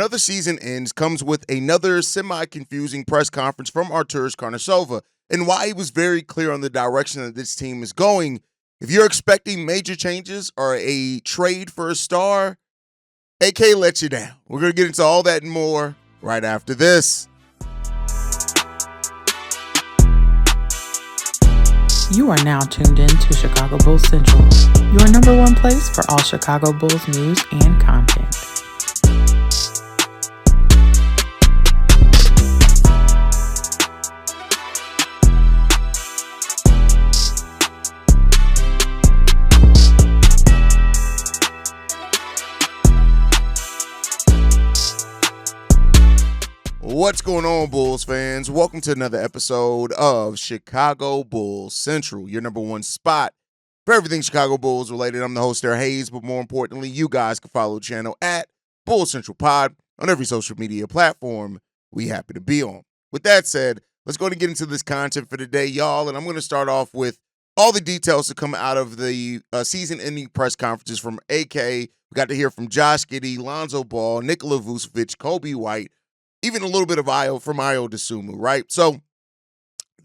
another season ends comes with another semi-confusing press conference from Arturas Karnisovas, and why he was very clear on the direction that this team is going. If you're expecting major changes or a trade for a star, AK let you down. We're going to get into all that and more right after this. You are now tuned in to Chicago Bulls Central, your number one place for all Chicago Bulls news and content. What's going on, Bulls fans? Welcome to another episode of Chicago Bulls Central, your number one spot for everything Chicago Bulls related. I'm the host there, Haize, but more importantly, you guys can follow the channel at Bulls Central Pod on every social media platform we happen to be on. With that said, let's go and get into this content for today, y'all, and I'm going to start off with all the details to come out of the season-ending press conferences from AK. We got to hear from Josh Giddey, Lonzo Ball, Nikola Vucevic, Coby White, even a little bit of Dosunmu, right? So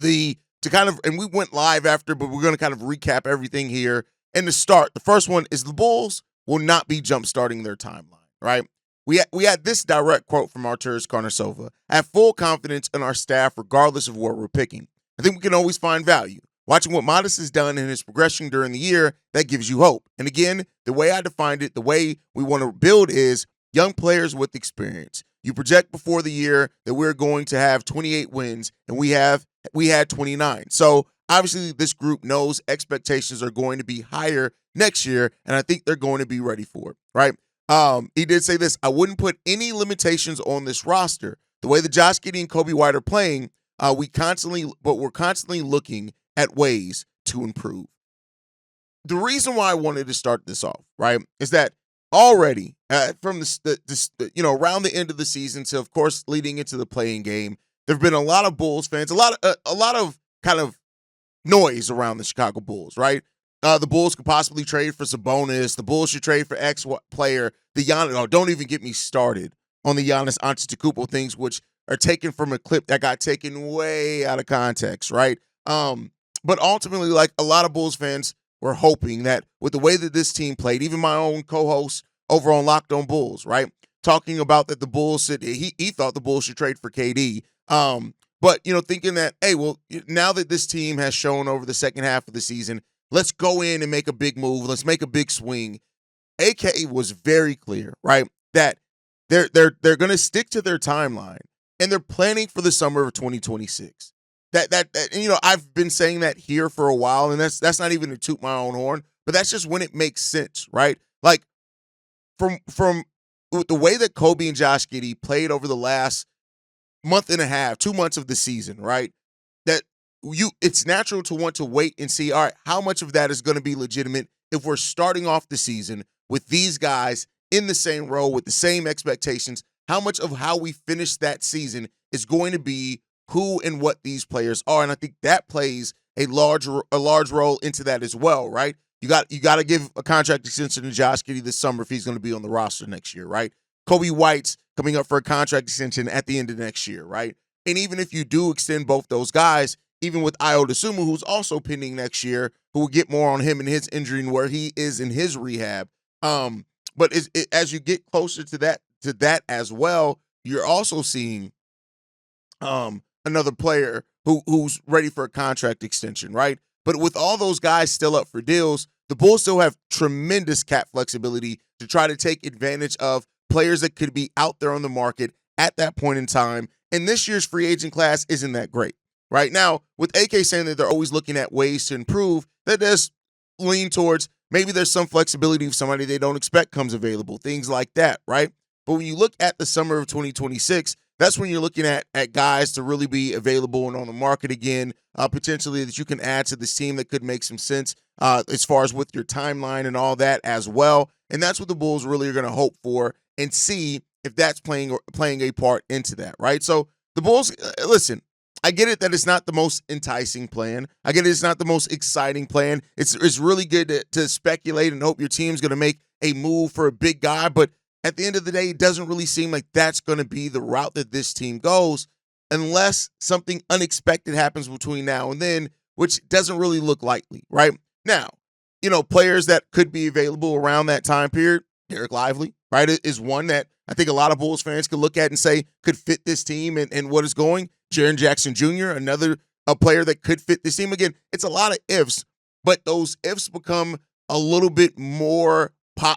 and we went live after, but we're going to kind of recap everything here. And to start, the first one is the Bulls will not be jump-starting their timeline, right? We had this direct quote from Arturas Karnisovas: "I have full confidence in our staff regardless of what we're picking. I think we can always find value. Watching what Matas has done in his progression during the year, that gives you hope. And again, the way I defined it, the way we want to build is young players with experience. You project before the year that we're going to have 28 wins, and we had 29. So obviously this group knows expectations are going to be higher next year, and I think they're going to be ready for it, right?" He did say this: "I wouldn't put any limitations on this roster. The way that Josh Giddey and Coby White are playing, we're constantly looking at ways to improve." The reason why I wanted to start this off, right, is that already from around the end of the season to, of course, leading into the playing game, there have been a lot of Bulls fans, a lot of kind of noise around the Chicago Bulls, right? The Bulls could possibly trade for Sabonis. The Bulls should trade for X player. Don't even get me started on the Giannis Antetokounmpo things, which are taken from a clip that got taken way out of context, right? But ultimately, like, a lot of Bulls fans were hoping that with the way that this team played, even my own co-host over on Locked On Bulls, right, talking about that the Bulls he thought the Bulls should trade for KD. But thinking that, hey, well, now that this team has shown over the second half of the season, let's go in and make a big move. Let's make a big swing. AK was very clear, right, that they're going to stick to their timeline, and they're planning for the summer of 2026. I've been saying that here for a while, and that's not even to toot my own horn, but that's just when it makes sense, right? Like, from the way that Coby and Josh Giddey played over the last month and a half, 2 months of the season, right? It's natural to want to wait and see, all right, how much of that is going to be legitimate if we're starting off the season with these guys in the same role with the same expectations. How much of how we finish that season is going to be who and what these players are, and I think that plays a large role into that as well, right? You got to give a contract extension to Josh Giddey this summer if he's going to be on the roster next year, right? Coby White's coming up for a contract extension at the end of next year, right? And even if you do extend both those guys, even with Dosunmu, who's also pending next year, who will get more on him and his injury and where he is in his rehab. But as you get closer to that as well, you're also seeing another player who's ready for a contract extension, right? But with all those guys still up for deals, the Bulls still have tremendous cap flexibility to try to take advantage of players that could be out there on the market at that point in time. And this year's free agent class isn't that great, right? Now, with AK saying that they're always looking at ways to improve, that does lean towards maybe there's some flexibility if somebody they don't expect comes available, things like that, right? But when you look at the summer of 2026, that's when you're looking at guys to really be available and on the market again, potentially that you can add to this team that could make some sense as far as with your timeline and all that as well. And that's what the Bulls really are going to hope for and see if that's playing a part into that, right? So the Bulls, listen, I get it that it's not the most enticing plan. I get it it's not the most exciting plan. It's really good to speculate and hope your team's going to make a move for a big guy, but at the end of the day, it doesn't really seem like that's going to be the route that this team goes unless something unexpected happens between now and then, which doesn't really look likely, right? Now, players that could be available around that time period, Derek Lively, right, is one that I think a lot of Bulls fans could look at and say could fit this team and what is going. Jaren Jackson Jr., another player that could fit this team. Again, it's a lot of ifs, but those ifs become a little bit more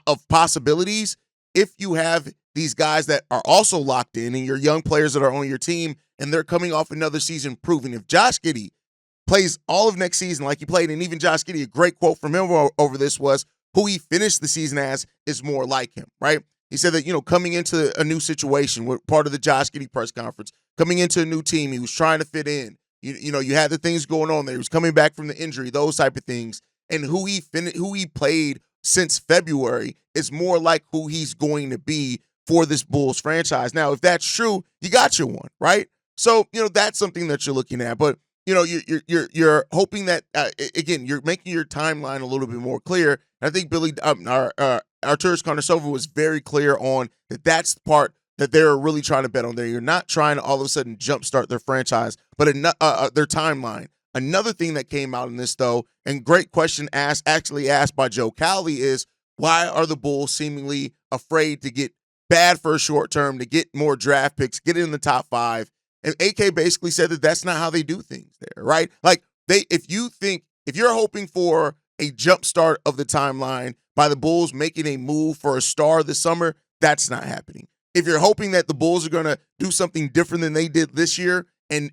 of possibilities if you have these guys that are also locked in and your young players that are on your team and they're coming off another season proving. If Josh Giddey plays all of next season like he played, and even Josh Giddey, a great quote from him over this was, who he finished the season as is more like him, right? He said that, coming into a new situation, with part of the Josh Giddey press conference, coming into a new team, he was trying to fit in. You had the things going on there. He was coming back from the injury, those type of things. And who he played since February is more like who he's going to be for this Bulls franchise. Now, if that's true, you got your one, right? So, that's something that you're looking at. But, you're hoping that, again, you're making your timeline a little bit more clear. And I think Arturas Karnisovas was very clear on that. That's the part that they're really trying to bet on there. You're not trying to all of a sudden jumpstart their franchise, but their timeline. Another thing that came out in this, though, and great question actually asked by Joe Cowley, is why are the Bulls seemingly afraid to get bad for a short term, to get more draft picks, get in the top 5? And AK basically said that that's not how they do things there, right? Like, if you're hoping for a jump start of the timeline by the Bulls making a move for a star this summer, that's not happening. If you're hoping that the Bulls are going to do something different than they did this year and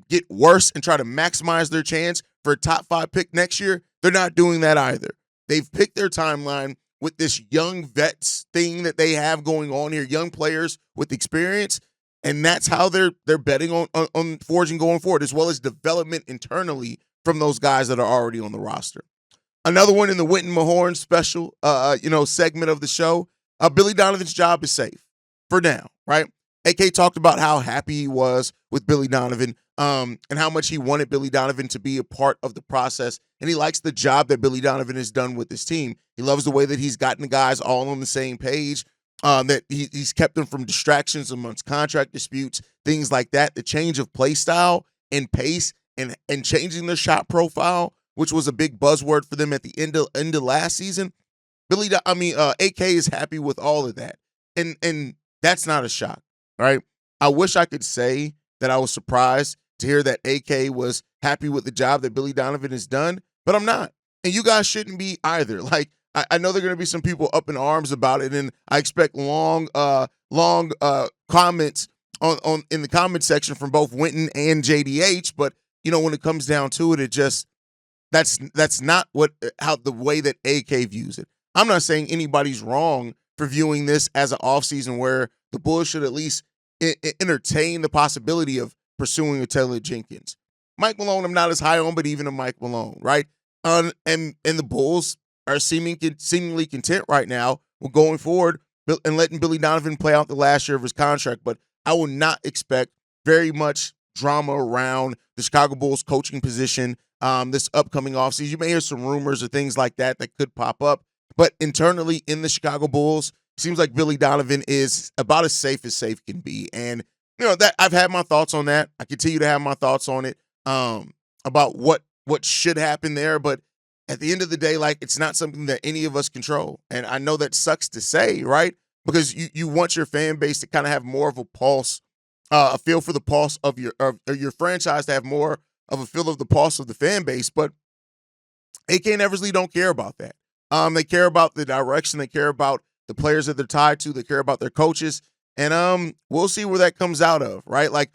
get worse and try to maximize their chance for a top 5 pick next year, they're not doing that either. They've picked their timeline with this young vets thing that they have going on here, young players with experience, and that's how they're betting on forging going forward, as well as development internally from those guys that are already on the roster. Another one in the Winton Mahorn special, segment of the show, Billy Donovan's job is safe for now, right? AK talked about how happy he was with Billy Donovan and how much he wanted Billy Donovan to be a part of the process, and he likes the job that Billy Donovan has done with this team. He loves the way that he's gotten the guys all on the same page, that he's kept them from distractions amongst contract disputes, things like that, the change of play style and pace and changing their shot profile, which was a big buzzword for them at the end of last season. AK is happy with all of that. And that's not a shock, right? I wish I could say that I was surprised to hear that AK was happy with the job that Billy Donovan has done, but I'm not. And you guys shouldn't be either. Like, I know there are going to be some people up in arms about it, and I expect long comments on in the comment section from both Winton and JDH. But when it comes down to it, that's not how the way that AK views it. I'm not saying anybody's wrong for viewing this as an offseason where the Bulls should at least entertain the possibility of pursuing a Taylor Jenkins. Mike Malone, I'm not as high on, but even a Mike Malone, right? And the Bulls are seemingly content right now with going forward and letting Billy Donovan play out the last year of his contract. But I will not expect very much drama around the Chicago Bulls coaching position this upcoming offseason. You may hear some rumors or things like that could pop up. But internally in the Chicago Bulls, it seems like Billy Donovan is about as safe can be. And, that I've had my thoughts on that. I continue to have my thoughts on it about what should happen there. But at the end of the day, like, it's not something that any of us control. And I know that sucks to say, right? Because you want your fan base to kind of have more of a pulse, a feel for the pulse of your franchise, to have more of a feel of the pulse of the fan base. But AK and Eversley don't care about that. They care about the direction. They care about the players that they're tied to. They care about their coaches. And we'll see where that comes out of, right? Like,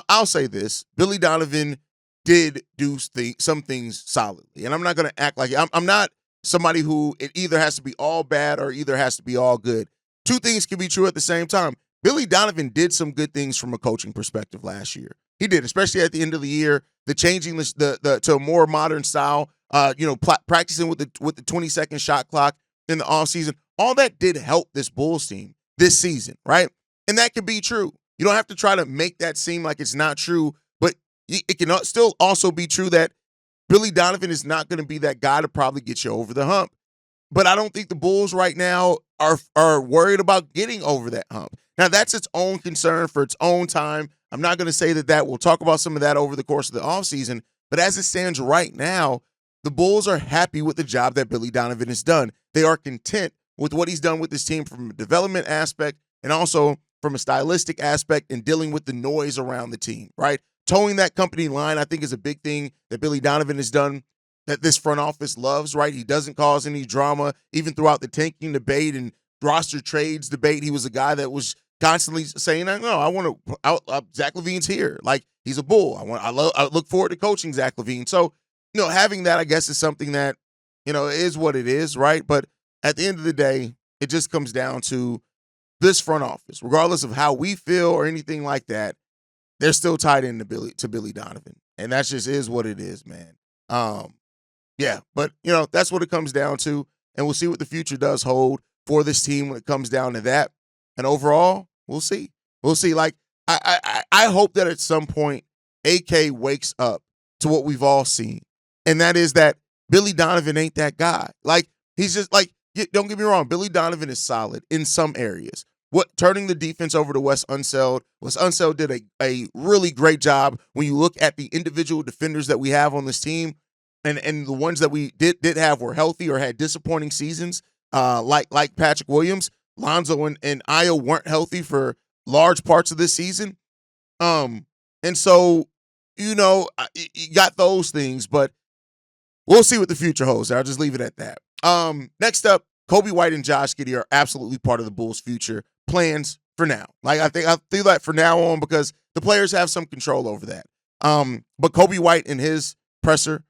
I'll say this. Billy Donovan did do some things solidly. And I'm not going to act like I'm not somebody who it either has to be all bad or either has to be all good. Two things can be true at the same time. Billy Donovan did some good things from a coaching perspective last year. He did, especially at the end of the year, the changing the to a more modern style, practicing with the 20-second shot clock in the offseason. All that did help this Bulls team this season, right? And that can be true. You don't have to try to make that seem like it's not true, but it can still also be true that Billy Donovan is not going to be that guy to probably get you over the hump. But I don't think the Bulls right now are worried about getting over that hump. Now, that's its own concern for its own time. I'm not going to say that we'll talk about some of that over the course of the offseason, but as it stands right now, the Bulls are happy with the job that Billy Donovan has done. They are content with what he's done with this team from a development aspect and also from a stylistic aspect and dealing with the noise around the team, right? Towing that company line, I think, is a big thing that Billy Donovan has done that this front office loves, right? He doesn't cause any drama, even throughout the tanking debate and roster trades debate. He was a guy that was constantly saying, "No, I want to. Zach LaVine's here. Like, he's a Bull. I look forward to coaching Zach LaVine." So, having that, I guess, is something that is what it is, right? But at the end of the day, it just comes down to this front office, regardless of how we feel or anything like that. They're still tied into Billy Donovan, and that just is what it is, man. Yeah, but that's what it comes down to, and we'll see what the future does hold for this team when it comes down to that. And overall, we'll see. We'll see. Like, I hope that at some point AK wakes up to what we've all seen, and that is that Billy Donovan ain't that guy. Like, he's just like, don't get me wrong, Billy Donovan is solid in some areas. Turning the defense over to Wes Unseld did a really great job when you look at the individual defenders that we have on this team. And the ones that we did have were healthy or had disappointing seasons, like Patrick Williams. Lonzo and Ayo weren't healthy for large parts of this season. And so, you got those things, but we'll see what the future holds. I'll just leave it at that. Next up, Coby White and Josh Giddey are absolutely part of the Bulls' future plans for now. Like, I feel that for now on because the players have some control over that. But Coby White in his presser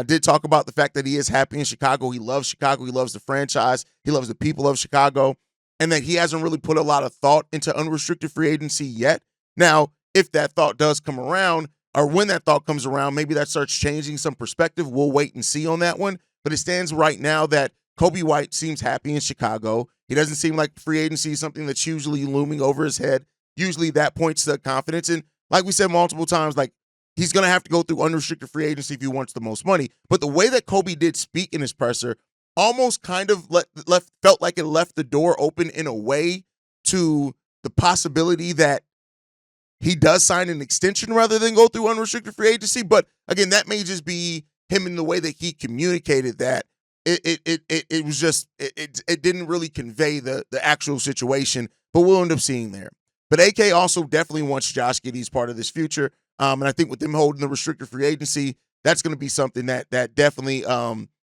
did talk about the fact that he is happy in Chicago. He loves Chicago. He loves the franchise. He loves the people of Chicago. And that he hasn't really put a lot of thought into unrestricted free agency yet. Now, if that thought does come around, or when that thought comes around, maybe that starts changing some perspective. We'll wait and see on that one. But it stands right now that Coby White seems happy in Chicago. He doesn't seem like free agency is something that's usually looming over his head. Usually that points to confidence. And like we said multiple times, like, he's going to have to go through unrestricted free agency if he wants the most money. But the way that Coby did speak in his presser almost kind of felt like it left the door open in a way to the possibility that he does sign an extension rather than go through unrestricted free agency. But again, that may just be him in the way that he communicated that. It was just it didn't really convey the actual situation, but we'll end up seeing there. But AK also definitely wants Josh Giddey as part of this future. And I think with them holding the restricted free agency, that's going to be something that definitely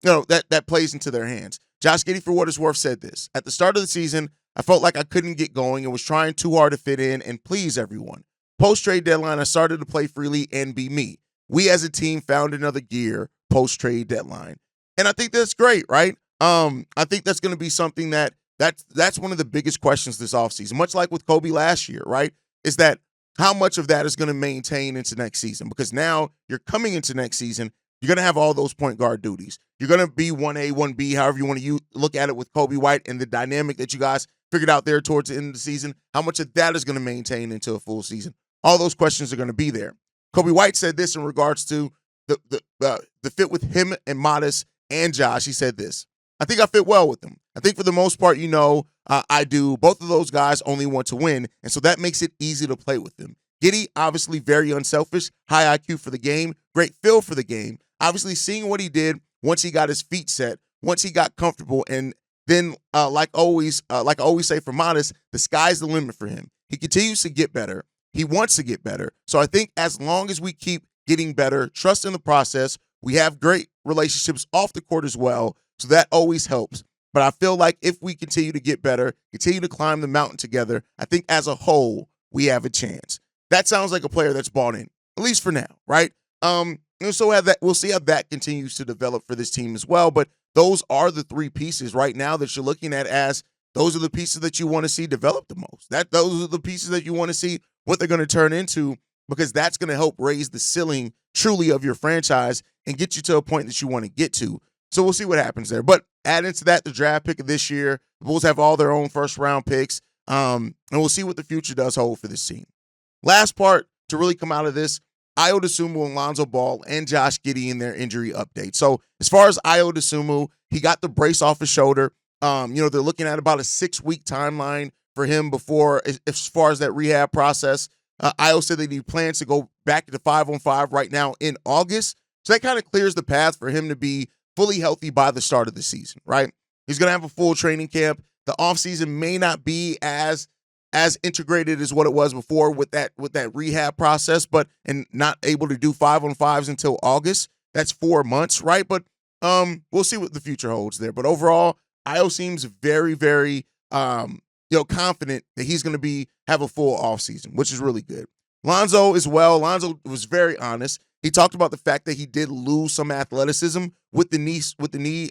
that plays into their hands. Josh Giddey, for what it's worth, said this: "At the start of the season, I felt like I couldn't get going and was trying too hard to fit in and please everyone. Post-trade deadline, I started to play freely and be me. We as a team found another gear post-trade deadline." And I think that's great, right? I think that's going to be something that's one of the biggest questions this offseason, much like with Coby last year, right? Is that how much of that is going to maintain into next season? Because now you're coming into next season, you're going to have all those point guard duties. You're going to be 1A, 1B, however you want to look at it with Coby White and the dynamic that you guys figured out there towards the end of the season. How much of that is going to maintain into a full season? All those questions are going to be there. Coby White said this in regards to the fit with him and Matas and Josh. He said this: "I think I fit well with them. I think for the most part, I do. Both of those guys only want to win, and so that makes it easy to play with them. Giddey, obviously very unselfish, high IQ for the game, great feel for the game. Obviously seeing what he did once he got his feet set, once he got comfortable, and then like I always say for Matas, the sky's the limit for him. He continues to get better. He wants to get better. So I think as long as we keep getting better, trust in the process, we have great relationships off the court as well, so that always helps. But I feel like if we continue to get better, continue to climb the mountain together, I think as a whole, we have a chance." That sounds like a player that's bought in, at least for now, right? And so we'll see how that continues to develop for this team as well. But those are the three pieces right now that you're looking at as those are the pieces that you want to see develop the most. Those are the pieces that you want to see what they're going to turn into, because that's going to help raise the ceiling truly of your franchise and get you to a point that you want to get to. So we'll see what happens there. But add into that the draft pick of this year. The Bulls have all their own first-round picks, and we'll see what the future does hold for this team. Last part to really come out of this, Ayo Dosunmu and Lonzo Ball and Josh Giddey in their injury update. So as far as Ayo Dosunmu, he got the brace off his shoulder. They're looking at about a 6-week timeline for him before, as far as that rehab process. Io said that he plans to go back to 5-on-5 right now in August. So that kind of clears the path for him to be fully healthy by the start of the season, right? He's going to have a full training camp. The offseason may not be as integrated as what it was before with that rehab process, and not able to do 5-on-5s until August. That's 4 months, right? But we'll see what the future holds there. But overall, Io seems very, very confident that he's going to have a full offseason, which is really good. Lonzo as well. Lonzo was very honest. He talked about the fact that he did lose some athleticism with the knee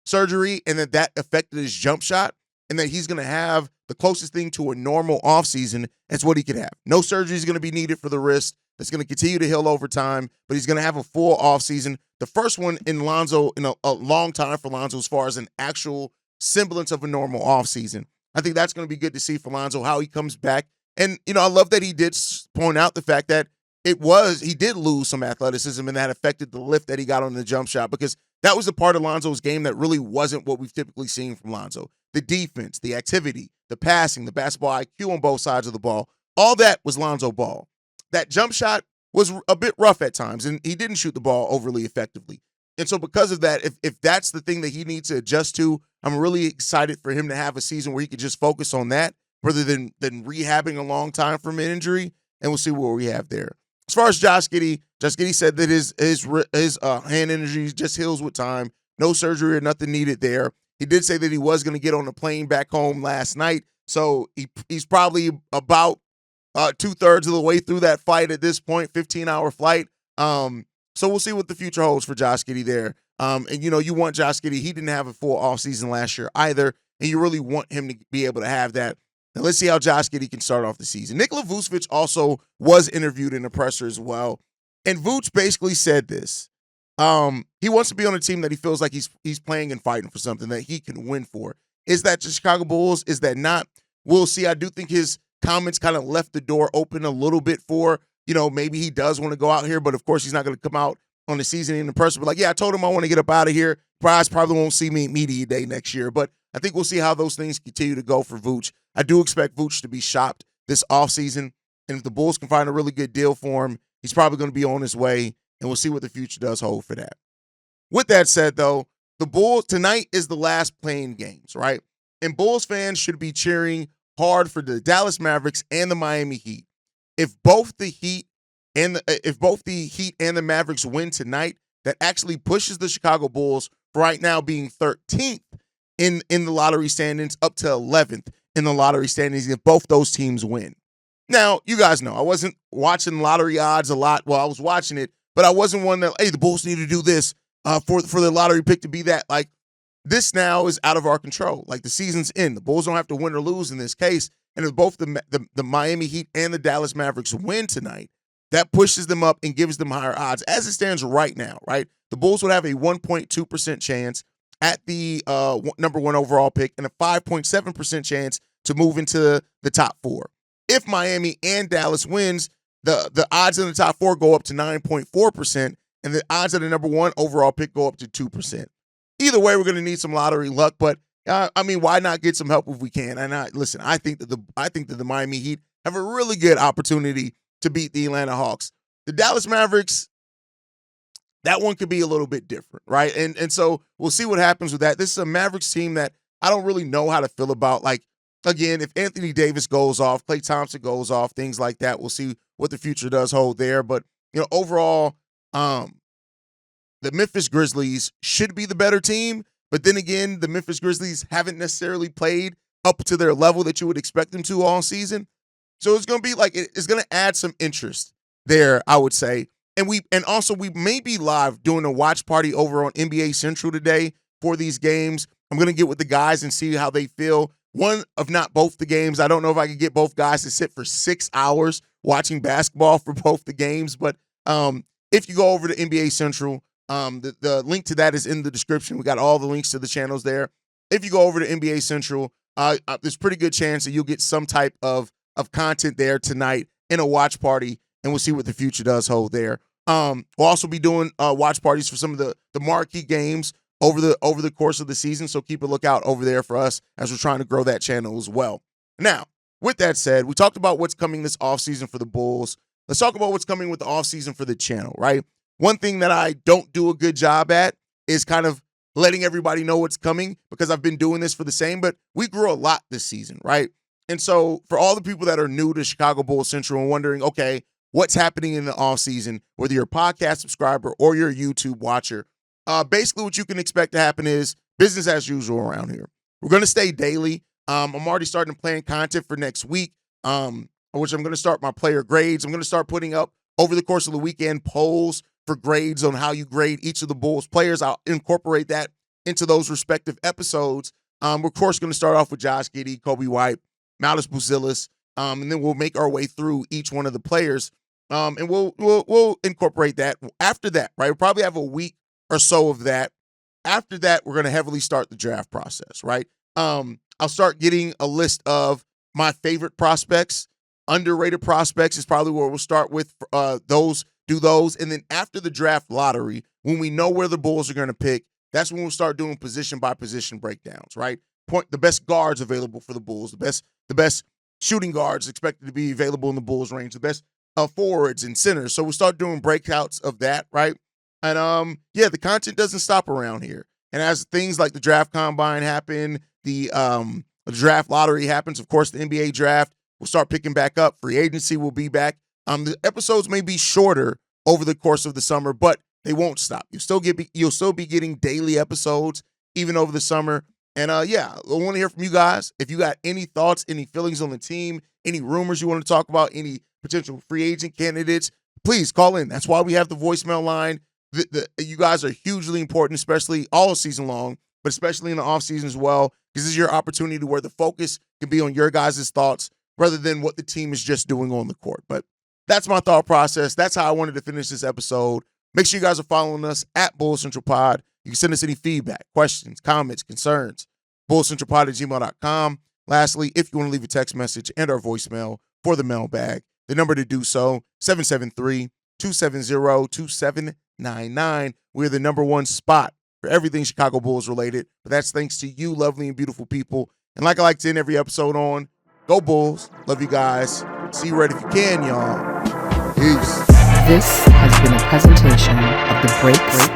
surgery, and that affected his jump shot, and that he's going to have the closest thing to a normal offseason as what he could have. No surgery is going to be needed for the wrist. That's going to continue to heal over time, but he's going to have a full offseason. The first one in Lonzo in a long time for Lonzo as far as an actual semblance of a normal offseason. I think that's going to be good to see for Lonzo, how he comes back. And, I love that he did point out the fact that he did lose some athleticism, and that affected the lift that he got on the jump shot, because that was the part of Lonzo's game that really wasn't what we've typically seen from Lonzo. The defense, the activity, the passing, the basketball IQ on both sides of the ball, all that was Lonzo Ball. That jump shot was a bit rough at times, and he didn't shoot the ball overly effectively. And so because of that, if that's the thing that he needs to adjust to, I'm really excited for him to have a season where he could just focus on that rather than rehabbing a long time from an injury, and we'll see what we have there. As far as Josh Giddey said that his hand injury just heals with time. No surgery or nothing needed there. He did say that he was going to get on a plane back home last night, so he's probably about 2/3 of the way through that flight at this point, 15-hour flight. So we'll see what the future holds for Josh Giddey there. And you want Josh Giddey. He didn't have a full offseason last year either, and you really want him to be able to have that. Now let's see how Josh Giddey can start off the season. Nikola Vucevic also was interviewed in a presser as well, and Vuce basically said this. He wants to be on a team that he feels like he's playing and fighting for something that he can win for. Is that the Chicago Bulls? Is that not? We'll see. I do think his comments kind of left the door open a little bit for, maybe he does want to go out here, but of course he's not going to come out on the season in person. But I told him I want to get up out of here. Probably won't see me at media day next year, but I think we'll see how those things continue to go for Vooch. I do expect Vooch to be shopped this offseason, and if the Bulls can find a really good deal for him, he's probably going to be on his way, and we'll see what the future does hold for that. With that said, though, the Bulls, tonight is the last playing games, right? And Bulls fans should be cheering hard for the Dallas Mavericks and the Miami Heat. If both the Heat and the Mavericks win tonight, that actually pushes the Chicago Bulls right now being 13th in the lottery standings up to 11th in the lottery standings if both those teams win. Now, you guys know I wasn't watching lottery odds a lot. Well, I was watching it, but I wasn't one that, hey, the Bulls need to do this for the lottery pick to be that. This now is out of our control. The season's in. The Bulls don't have to win or lose in this case. And if both the Miami Heat and the Dallas Mavericks win tonight, that pushes them up and gives them higher odds. As it stands right now, right? The Bulls would have a 1.2% chance at the number 1 overall pick and a 5.7% chance to move into the top 4. If Miami and Dallas wins, the odds in the top 4 go up to 9.4%, and the odds of the number 1 overall pick go up to 2%. Either way, we're going to need some lottery luck, but why not get some help if we can? And I think that the Miami Heat have a really good opportunity to beat the Atlanta Hawks. The Dallas Mavericks, that one could be a little bit different, right? And so we'll see what happens with that. This is a Mavericks team that I don't really know how to feel about. Again, if Anthony Davis goes off, Klay Thompson goes off, things like that, we'll see what the future does hold there. But, overall, the Memphis Grizzlies should be the better team. But then again, the Memphis Grizzlies haven't necessarily played up to their level that you would expect them to all season. So it's going to be it's going to add some interest there, I would say. And also we may be live doing a watch party over on NBA Central today for these games. I'm going to get with the guys and see how they feel. One of not both the games. I don't know if I can get both guys to sit for 6 hours watching basketball for both the games. But if you go over to NBA Central, the link to that is in the description. We got all the links to the channels there. If you go over to NBA Central, there's a pretty good chance that you'll get some type of content there tonight in a watch party, and we'll see what the future does hold there. We'll also be doing watch parties for some of the marquee games over the course of the season. So keep a lookout over there for us as we're trying to grow that channel as well. Now, with that said, we talked about what's coming this offseason for the Bulls. Let's talk about what's coming with the offseason for the channel, right? One thing that I don't do a good job at is kind of letting everybody know what's coming, because I've been doing this for the same, but we grew a lot this season, right? And so for all the people that are new to Chicago Bulls Central and wondering, okay, what's happening in the offseason, whether you're a podcast subscriber or you're a YouTube watcher, basically what you can expect to happen is business as usual around here. We're going to stay daily. I'm already starting to plan content for next week, which I'm going to start my player grades. I'm going to start putting up over the course of the weekend polls for grades on how you grade each of the Bulls players. I'll incorporate that into those respective episodes. We're, of course, going to start off with Josh Giddey, Coby White, Matas Buzelis, and then we'll make our way through each one of the players, and we'll incorporate that. After that, right, we'll probably have a week or so of that. After that, we're going to heavily start the draft process, right? I'll start getting a list of my favorite prospects. Underrated prospects is probably where we'll start with those. Do those, and then after the draft lottery, when we know where the Bulls are going to pick, that's when we'll start doing position by position breakdowns, right? The best guards available for the Bulls, the best shooting guards expected to be available in the Bulls range, the best forwards and centers. So we'll start doing breakouts of that, right? And the content doesn't stop around here. And as things like the draft combine happen, the draft lottery happens, of course, the NBA draft will start picking back up. Free agency will be back. The episodes may be shorter over the course of the summer, but they won't stop. You'll still be getting daily episodes even over the summer. And I want to hear from you guys. If you got any thoughts, any feelings on the team, any rumors you want to talk about, any potential free agent candidates, please call in. That's why we have the voicemail line. You guys are hugely important, especially all season long, but especially in the offseason as well, because this is your opportunity to where the focus can be on your guys' thoughts rather than what the team is just doing on the court. But that's my thought process. That's how I wanted to finish this episode. Make sure you guys are following us at Bulls Central Pod. You can send us any feedback, questions, comments, concerns, bullscentralpod@gmail.com. Lastly, if you want to leave a text message and our voicemail for the mailbag, the number to do so, 773-270-2799. We're the number one spot for everything Chicago Bulls related, but that's thanks to you, lovely and beautiful people. And like I like to end every episode on, go Bulls. Love you guys. See you right if you can, y'all. Peace. This has been a presentation of the Breaks